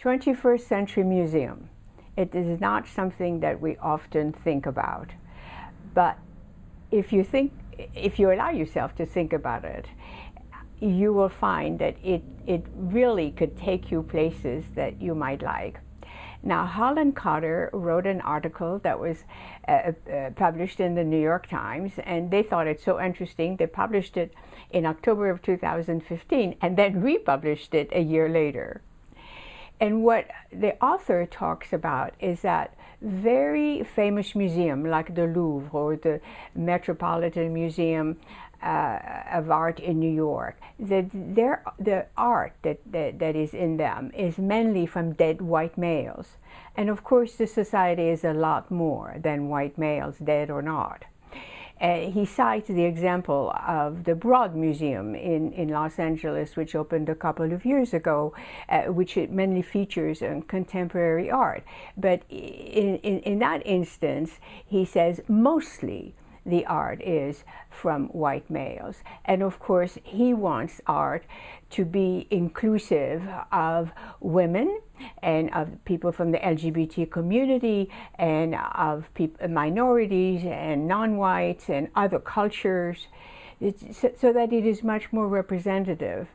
21st Century Museum. It is not something that we often think about, but if you allow yourself to think about it, you will find that it really could take you places that you might like. Now, Holland Cotter wrote an article that was published in the New York Times, and they thought it so interesting, they published it in October of 2015, and then republished it a year later. And what the author talks about is that very famous museum like the Louvre or the Metropolitan Museum of Art in New York, the art that is in them is mainly from dead white males. And of course the society is a lot more than white males, dead or not. He cites the example of the Broad Museum in Los Angeles, which opened a couple of years ago, which it mainly features contemporary art. But in that instance, he says mostly the art is from white males. And of course, he wants art to be inclusive of women and of people from the LGBT community and of minorities and non-whites and other cultures, so that it is much more representative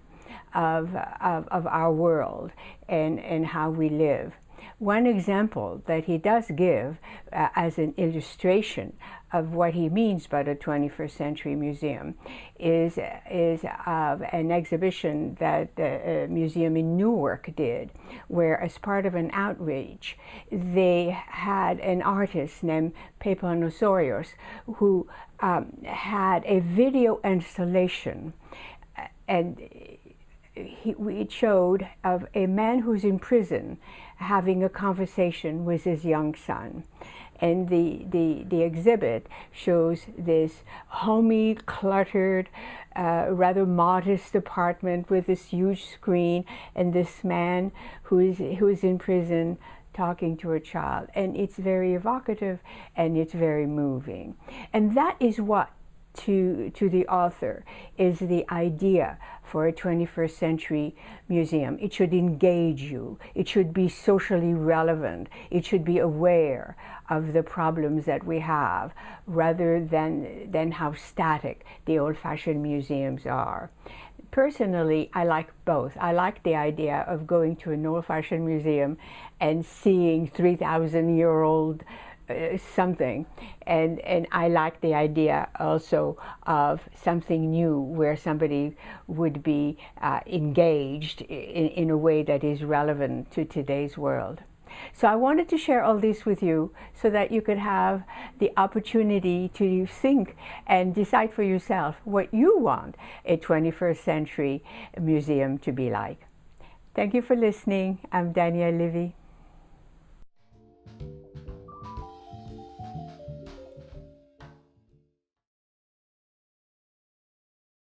of our world and how we live. One example that he does give as an illustration of what he means by the 21st Century Museum is of an exhibition that the museum in Newark did, where as part of an outreach, they had an artist named Pepe Nosorios who had a video installation, and it showed of a man who's in prison having a conversation with his young son. And the exhibit shows this homey, cluttered, rather modest apartment with this huge screen and this man who is in prison talking to a child. And it's very evocative and it's very moving. And that is what to the author is the idea for a 21st century museum. It should engage you. It should be socially relevant. It should be aware of the problems that we have, rather than how static the old-fashioned museums are. Personally, I like both. I like the idea of going to an old-fashioned museum and seeing 3,000-year-old something, and I like the idea also of something new where somebody would be engaged in a way that is relevant to today's world. So I wanted to share all this with you so that you could have the opportunity to think and decide for yourself what you want a 21st century museum to be like. Thank you for listening. I'm Danielle Levy.